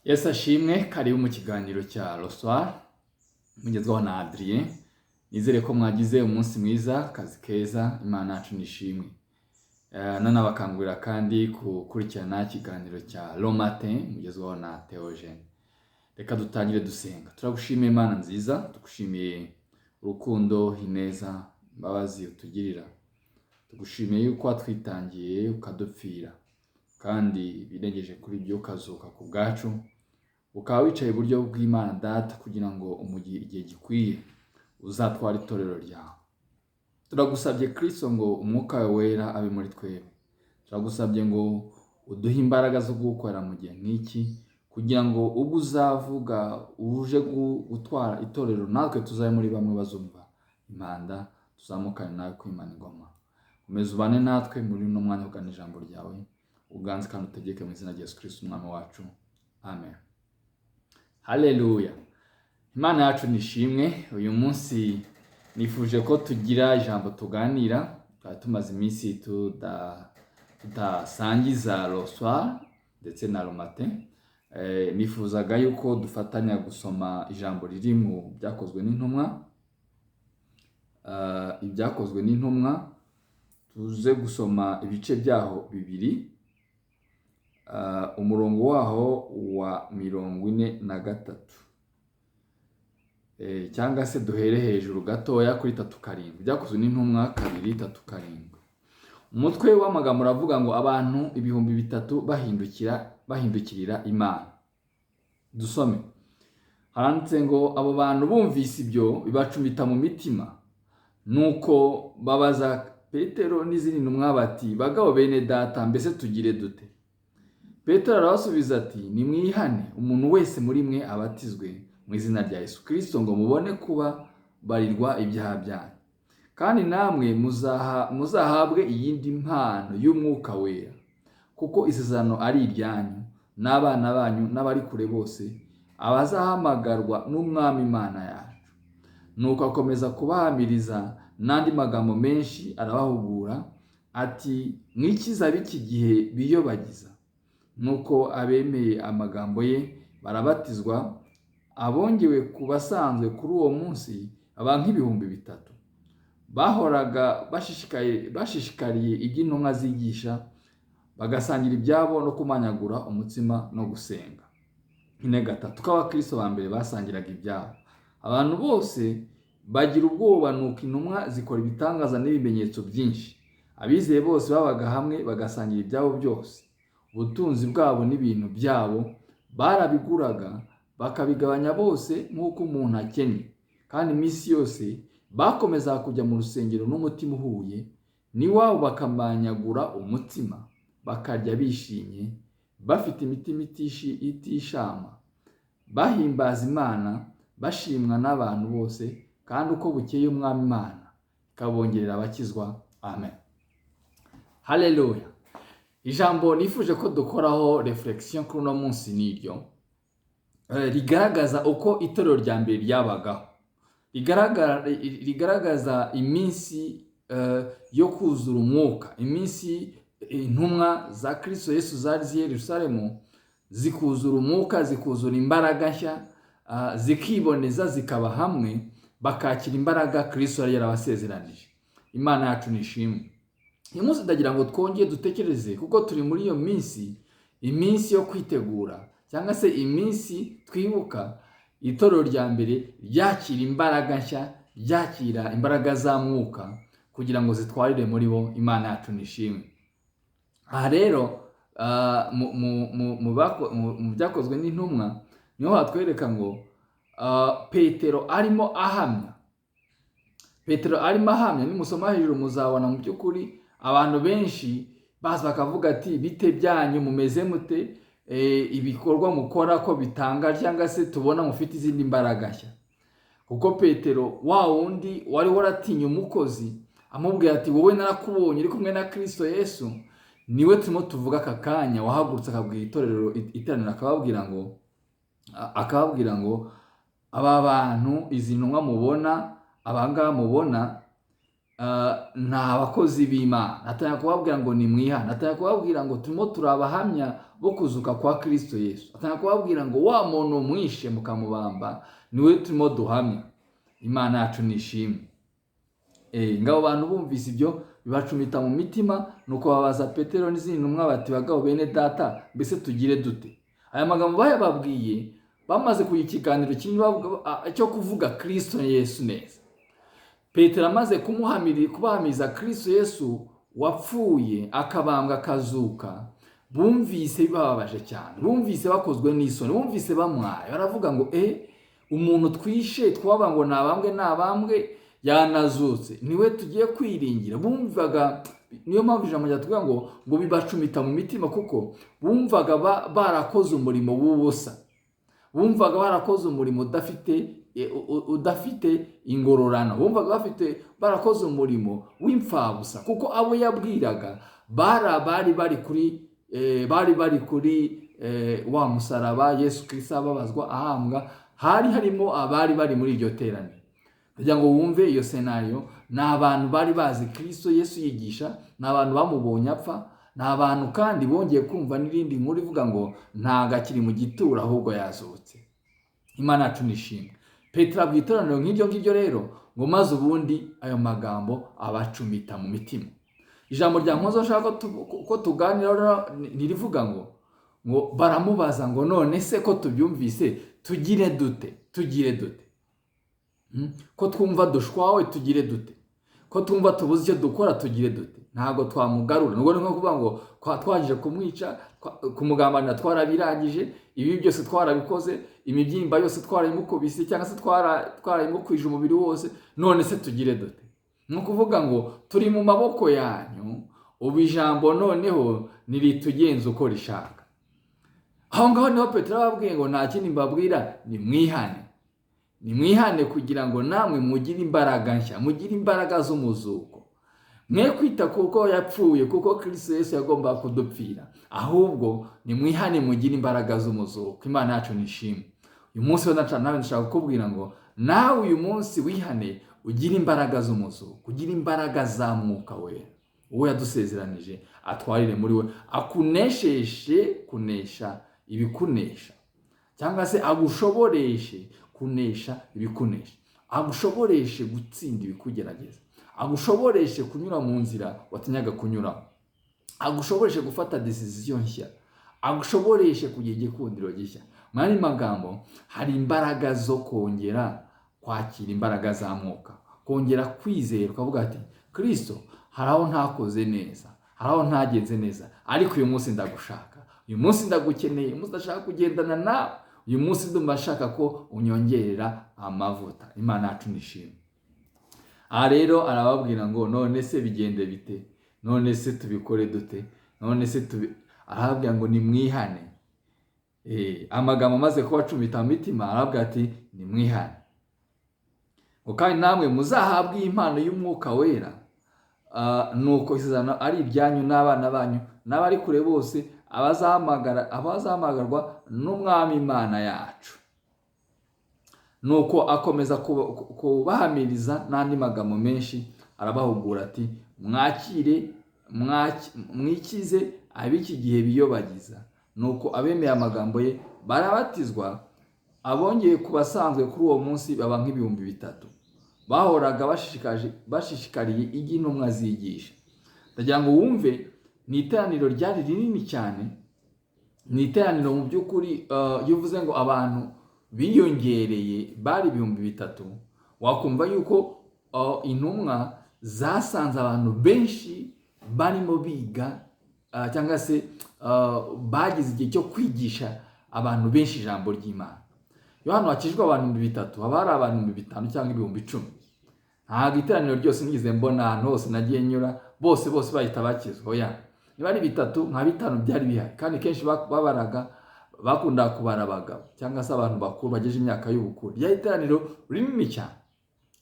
Yesu ashimwe, karibu mu kiganiro cya Roswar mugezwaho na Adrien. Nizere ko mwagize umunsi mwiza, kazi keza, Imana yacu nishimwe. Nanabakangurira kandi gukurikirana ikiganiro cya Le Matin mugezwaho na Theogene. Reka dutangire dusenga. Turagushimiye Imana nziza, tugushimiye urukundo, ineza, imbabazi utugirira. Tugushimiye yuko watwitangiye ukadupfira, kandi birengeje kuri byo ukazuka ku bwacu, ukaba wicaye iburyo bw'Imana Data kugira ngo igihe gikwiye uzatwara itorero ryawe. Turagusabye Kristo ngo umwuka wawe wera abe muri twebwe. Turagusabye ngo uduhe imbaraga zo gukora mu gihe nk'iki, kugira ngo ubwo uzavuga uje gutwara itorero natwe tuzabe muri bamwe bazumva impanda, tuzamukane nawe kwimana ingoma. Komeza ubane natwe muri uno mwanya ugana ijambo ryawe, uganze kandi utegeke mu izina rya Yesu Kristo umwami wacu. Amen. Haleluya. Imana yacu nishimwe. Uyu munsi nifuje ko tugira ijambo tuganira. Twari tumaze iminsi tudasangiza Roswar ndetse na Le Matin. Nifuzaga yuko dufatanya gusoma ijambo riri mu byakozwe n'intumwa. Ibyakozwe n'intumwa tuze gusoma ibice byaho bibiri. Umurongo waho wa 43, cyangwa se duhere hejuru gatoya kuri 3:7. Byakozwe n'intumwa 2:3-7. Umutwe w'amagambo uravuga ngo abantu 3,000 bahindukirira Imana. Dusome. Handitse ngo abo bantu bumvise ibyo bibacumbita mu mitima, nuko babaza Petero n'izindi ntumwa bati, bagabo bene data, mbese tugire dute? Petero arabasubiza ati, nimwihane umuntu wese muri mwe abatizwe mu izina rya Yesu Kristo ngo mubone kuba barirwa ibyaha byanyu, kandi namwe muzahabwe iyindi mpano y'umwuka wera, kuko isezerano ari iryanyu n'abana banyu n'abari kure bose abazahamagarwa n'Umwami Imana yacu. Nuko akomeza kubahamiriza n'andi magambo menshi arabahugura ati, mwikiza b'iki gihe biyobagiza. Nuko abemeye amagambo ye barabatizwa, abongewe ku basanzwe kuri uwo munsi abantu 3,000. Bahoraga bashishikariye iby'intumwa zigisha, bagasangira ibyabo no kumanyagura umutsima no gusenga. 4. Ko abakristo ba mbere basangiraga ibyabo. Abantu bose bagira ubwoba, nuko intumwa zikora ibitangaza n'ibimenyetso byinshi. Abizeye bose babaga hamwe bagasangira ibyabo byose. Ubutunzi bwabo n'ibintu byabo barabiguraga bakabigabanya bose nk'uko umuntu akennye. Kandi iminsi yose bakomeza kujya mu rusengero n'umutima uhuye, n'iwabo bakamanyagura umutima, bakarya bishimye, bafite imitima itishama, bahimbaza Imana, bashimwa n'abantu bose, kandi uko bukeye Umwami Imana ikabongerera abakizwa. Amen. Haleluya. Ijambo nifuje ko dukoraho reflexion kuri uno munsi niryo rigaragaza uko itorero rya mbere ryabagaho. Rigaragaza iminsi yo kuzura umwuka, iminsi intumwa za Kristo Yesu zari zi Yerusalemu zikuzura umwuka, zikuzura imbaraga nshya, zikiboneza, zikaba hamwe, bakakira imbaraga Kristo yari yarabasezeranije. Imana yacu nishimwe. Uyu munsi ndagira ngo twongeye dutekereze, kuko turi muri iyo iminsi yo kwitegura, cyangwa se iminsi twibuka itorero rya mbere ryakira imbaraga nshya, ryakira imbaraga za mwuka kugira ngo zitwarire muri bo. Imana yacu nishimwe. Aha rero mu byakozwe n'intumwa niho hatwereka ngo Petero arimo ahamya. Nimusoma hejuru muzabona mu by'ukuri abantu benshi baza bakavuga ati, bite byanyu, mumeze mute, ibikorwa mukora ko bitanga, cyangwa se tubona mufite izindi mbaraga nshya. Kuko Petero wa wundi wari waratinye umukozi amubwira ati, wowe narakubonye uri kumwe na Kristo Yesu, niwe turimo tuvuga aka kanya, wahagurutse akabwira itorero iteranira akababwira ngo aba bantu, izi ntumwa mubona, abangaba mubona, ni abakozi b'Imana. Atangira kubabwira ngo ni mwihane, atangira kubabwira ngo turimo turabahamya bo kuzuka kwa Kristo Yesu, atangira kubabwira ngo wa muntu mwishe mukamubamba niwe turimo duhamya. Imana yacu nishimwe. Ngabo bantu bumvise ibyo bibacumita mu mitima, nuko babaza Petero n'izindi ntumwa bati bagabo bene data, mbese tugire dute? Aya magambo bayababwiye bamaze kugira ikiganiro cyo kuvuga Kristo Yesu neza. Petero amaze kubahamiza Kristo Yesu wapfuye akabambwa akazuka, bumvise bibabaje cyane, bumvise bakozwe n'isoni, bumvise bamwaye, baravuga ngo umuntu twishe twaba ngo nabambwe yanazutse, niwe tugiye kwiringira. Bumvaga, niyo mpamvu ijambo ryatubwira ngo bibacumita mu mitima, kuko bumvaga barakoze umurimo w'ubusa, bumvaga barakoze umurimo udafite ingororano, bumvaga barakoze umurimo w'imfabusa, kuko abo yabwiraga bari bari kuri wa musaraba Yesu Kristo ababazwa ahambwa, hari harimo abari bari muri iryo teraniro. Kugira ngo wumve iyo senario, ni abantu bari bazi Kristo Yesu yigisha, ni abantu bamubonye apfa, ni abantu kandi bongeye kumva n'irindi nkuru ivuga ngo ntago akiri mu gituro ahubwo yazutse. Imana yacu nishimwe. Petero abwira iteraniro nk'iryo ngiryo rero, ngo maze ubundi ayo magambo abacumita mu mitima. Ijambo rya nkozo nshaka ko tuganira nirivuga ngo baramubaza ngo none se ko tubyumvise tugire dute? Ko twumva dushwawe tugire dute? Ko twumva tubuze icyo dukora tugire dute? Ntago twamugarura. Nubwo nko kuvuga ngo twagije kumwica, kumugambanira twarabirangije, ibi byose twarabikoze, imibyimba yose twarayimukubise cyangwa se twarayimukwije umubiri wose, none se tugire dute? Ni ukuvuga ngo turi mu maboko yanyu, ubu ijambo noneho niritugenza uko rishaka. Aho ngaho niho Petero ababwiye ngo nta kindi mbabwira, ni mwihane kugira ngo namwe mugire imbaraga nshya, mugire imbaraga z'umuzuko. Mwe kwita kuko yapfuye, kuko Kristo Yesu yagomba kudupfira, ahubwo ni mwihane mugire imbaraga z'umuzuko. Imana yacu nishimwe. Uyu munsi nawe ndashaka kukubwira ngo nawe uyu munsi wihane, ugire imbaraga z'umuzuko, ugire imbaraga za Mwuka Wera, uwo yadusezeranije atwarire muri we, akunesheje kunesha ibikunesha, cyangwa se agushoboreshe kunesha ibikunesha, agushoboreshe gutsinda ibikugerageza, agushoboreshe kunyura mu nzira watinyaga kunyuramo, agushoboreshe gufata decision nshya, agushoboreshe kugira igikundiro gishya. Mwari magambo, hari imbaraga zo kongera kwakira imbaraga za Mwuka, kongera kwizera, ukavuga ati Kristo, hari aho ntakoze neza, hari aho ntagenze neza, ariko uyu munsi ndagushaka, uyu munsi ndagukeneye, uyu munsi ndashaka kugendana nawe, uyu munsi ndumva nshaka ko unyongerera amavuta. Imana yacu nishimwe. Aha rero arababwira ngo none se bigende bite? None se tubikore dute? None se arababwira ngo ni mwihane. Amagambo amaze kubacumita mu mitima, arababwira ati ni mwihane. Kandi namwe muzahabwe impano y'Umwuka Wera, nuko isezerano ari ibyanyu n'abana banyu n'abari kure bose, abazahamagarwa n'Umwami Imana yacu. Nuko akomeza kubahamiriza n'andi magambo menshi, arabahugura ati mwikize ab'iki gihe biyobagiza. Nuko abemeye amagambo ye barabatizwa, abongeye ku basanzwe kuri uwo munsi baba nk'ibihumbi 3. Bahoraga bashishikariye iby'intumwa zigisha. Ndagira ngo wumve, ni iteraniro ryari rinini cyane, ni iteraniro mu by'ukuri iyo uvuze ngo abantu biyongereye bari 3,000, wakumva yuko intumwa zasanze abantu benshi barimo biga cyangwa se bagize igihe cyo kwigisha abantu benshi ijambo ry'Imana. Iyo hano hakijwe abantu 3,000, haba hari abantu 5,000 cyangwa 10,000. Ntabwo iteraniro ryose nigeze mbona ahantu hose nagiye nyura bose bahita bakizwa. Oya, niba ari 3 nka 5 byari bihari, kandi kenshi bakundaga kubara abagabo cyangwa se abantu bakuru bageje imyaka y'ubukuru. Ryari iteraniro rinini cyane,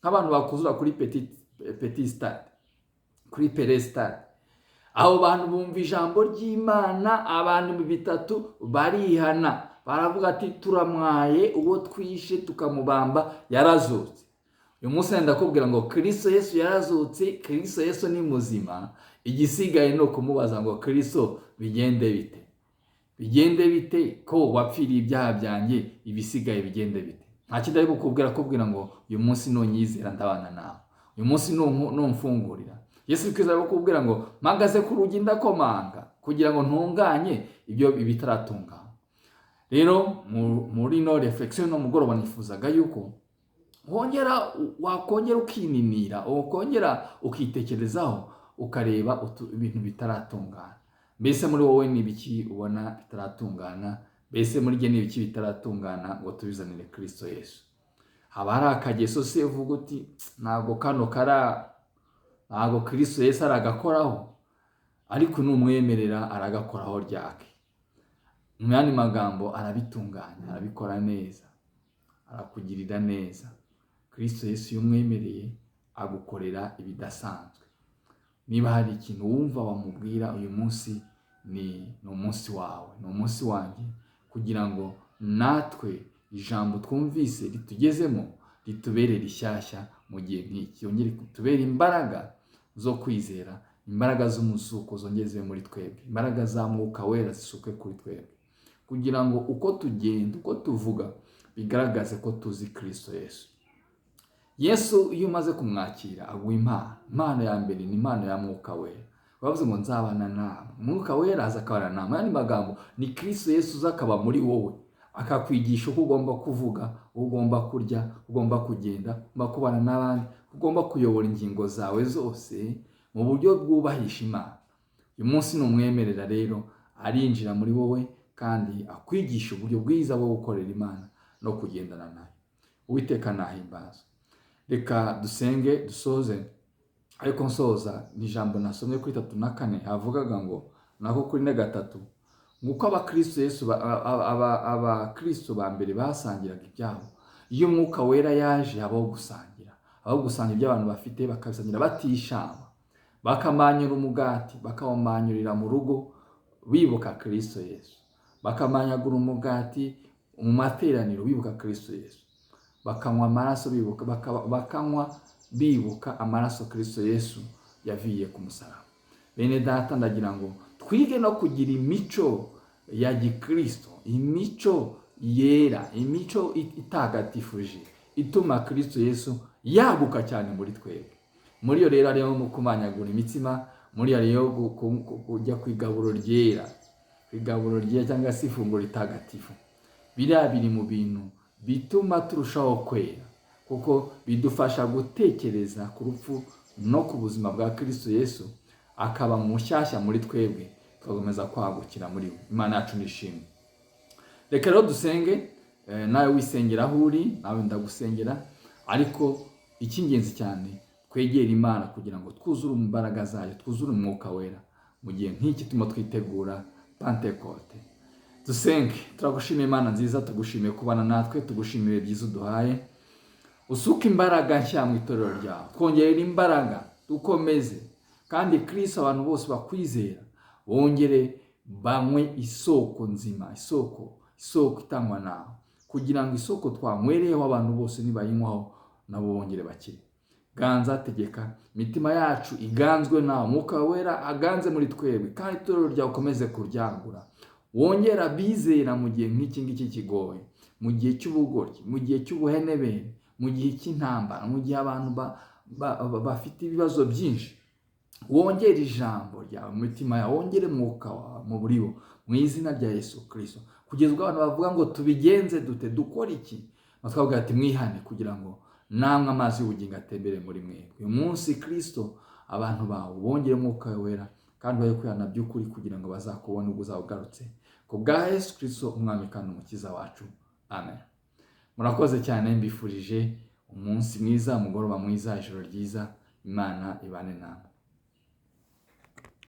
nk'abantu bakuzura kuri petit stade, kuri pere stade. Abo bantu bumva ijambo ry'Imana, abantu 300 barihana, baravuga ati turamwaye uwo twishe tukamubamba yarazutse. uyu munsi nenda kubwira ngo Kristo Yesu yarazutse, Kristo Yesu ni muzima, igisigaye no kumubaza ngo Kristo bigende bite? Bigende bite ko wapfiriye ibyaha byanjye, ibisigaye bigende bite? Nta kindi ari kubwira ngo uyu munsi nonyizera ndabana nawe, uyu munsi nomfungurira. Yesu Kristo ari kubwira ngo mpagaze ku rugi ndakomanga kugira ngo ntunganye ibyo bitaratungana. Rero muri no reflexion no mugoroba nifuzaga yuko wakongera ukininira, ukongera ukitekerezaho, ukareba ibintu bitaratungana. Mbese muri wowe ni ibiki ubona bitaratungana? Mbese muri jye ni ibiki bitaratungana ngo tubizanire Kristo Yesu? Haba hari akageso se uvuga uti ntabwo ntabwo Kristo Yesu aragakoraho, ariko numwemerera aragakoraho ryake. Mu yandi magambo arabitunganya, arabikora neza, arakugirira neza. Kristo Yesu yumwemereye agukorera ibidasanzwe. Niba hari ikintu wumva wamubwira uyu munsi, ni umunsi wawe, ni umunsi wanjye, kugira ngo natwe ijambo twumvise ritugezemo ritubere rishyashya mu gihe nk'iki, yongere kutubera imbaraga zo kwizera, imbaraga z'umuzuko zongeze muri twebwe, imbaraga za Mwuka Wera zisuke kuri twebwe, kugira ngo uko tugenda, uko tuvuga, bigaragaze ko tuzi Kristo Yesu. Yesu iyo umaze kumwakira aguha impano ya mbere ni impano ya Mwuka Wera. Bavuze ngo nzabana nawe, Mwuka Wera aza akabana nawe. Mu yandi magambo ni Kristo Yesu uza akaba muri wowe, akakwigisha uko ugomba kuvuga, uko ugomba kurya, ugomba kugenda, ugomba kubana n'abandi, ugomba kuyobora ingingo zawe zose mu buryo bwubahisha Imana. Uyu munsi numwemerera rero arinjira muri wowe kandi akwigisha uburyo bwiza bwo gukorera Imana no kugendana nayo. Uwiteka nahimbazwe. Reka dusenge dusoze, ariko nsoza ni ijambo nasomye kuri 3:4 havugaga ngo nako kuri 3 nguko abakristo Yesu abakristo ba mbere basangiraga ibyabo. Iyo Mwuka Wera yaje habaho gusangira, ibyo abantu bafite bakabisangira batishama, bakamanyura umugati, bakawumanyurira mu rugo bibuka Kristo Yesu, bakamanyagura umugati mu materaniro bibuka Kristo Yesu, bakanywa amaraso bibuka amaraso Kristo Yesu yaviye ku musaraba. Bene data, ndagira ngo twige no kugira imico ya gikristo, imico yera, imico itagatifuje, ituma Kristo Yesu yaguka cyane muri twebwe. Muri yo rero ariyo mu kumanyagura imitsima, muri yo ariyo kujya kwigaburo ryera, cyangwa se ifunguro ritagatifu. Biriya biri mu bintu bituma turushaho kwera, kuko bidufasha gutekereza ku rupfu no ku buzima bwa Kristo Yesu, akaba mushyashya muri twebwe, tugakomeza kwagukira muri we. Imana yacu nishimwe. Reka rero dusenge, nawe wisengera aho uri, nawe ndagusengera, ariko icy'ingenzi cyane twegera Imana kugira ngo twuzure imbaraga zayo, twuzure Umwuka Wera mu gihe nk'iki turimo twitegura Pentekote. Dusenge. Turagushimiye Imana nziza, tugushimiye kubana natwe, tugushimiye byiza uduhaye. Usuka imbaraga nshya mu itorero ryawe, twongerera imbaraga, dukomeze, kandi Kristo abantu bose bakwizera bongere banywe isoko nzima, isoko itangwa nawe, kugira ngo isoko twanywereyeho abantu bose nibayinywaho nabo bongere bakire. Ganza, tegeka imitima yacu iganzwe nawe, Mwuka Wera aganze muri twebwe, kandi itorero ryawe ukomeze kuryagura, wongera bizera mu gihe nk'iki ngiki kigoye, mu gihe cy'ubugoryi, mu gihe cy'ubuhenebere, mu gihe cy'intambara, mu gihe abantu bafite ibibazo byinshi. Wongere ijambo ryawe mu mitima yawe, wongere Mwuka wawe mu buri bo, mu izina rya Yesu Kristo, kugeza ubwo abantu bavuga ngo tubigenze dute, dukora iki? Twavuga ati mwihane, kugira ngo namwe amazi y'ubugingo atembere muri mwebwe. Uyu munsi Kristo, abantu bawe bongere Mwuka Wera, kandi baye kwihana by'ukuri, kugira ngo bazakubone ubwo uzaba ugarutse. Ku bwa Yesu Kristo umwami kandi umukiza wacu. Amen. Murakoze cyane, mbifurije umunsi mwiza, umugoroba mwiza, ijoro ryiza. Imana ibane namwe.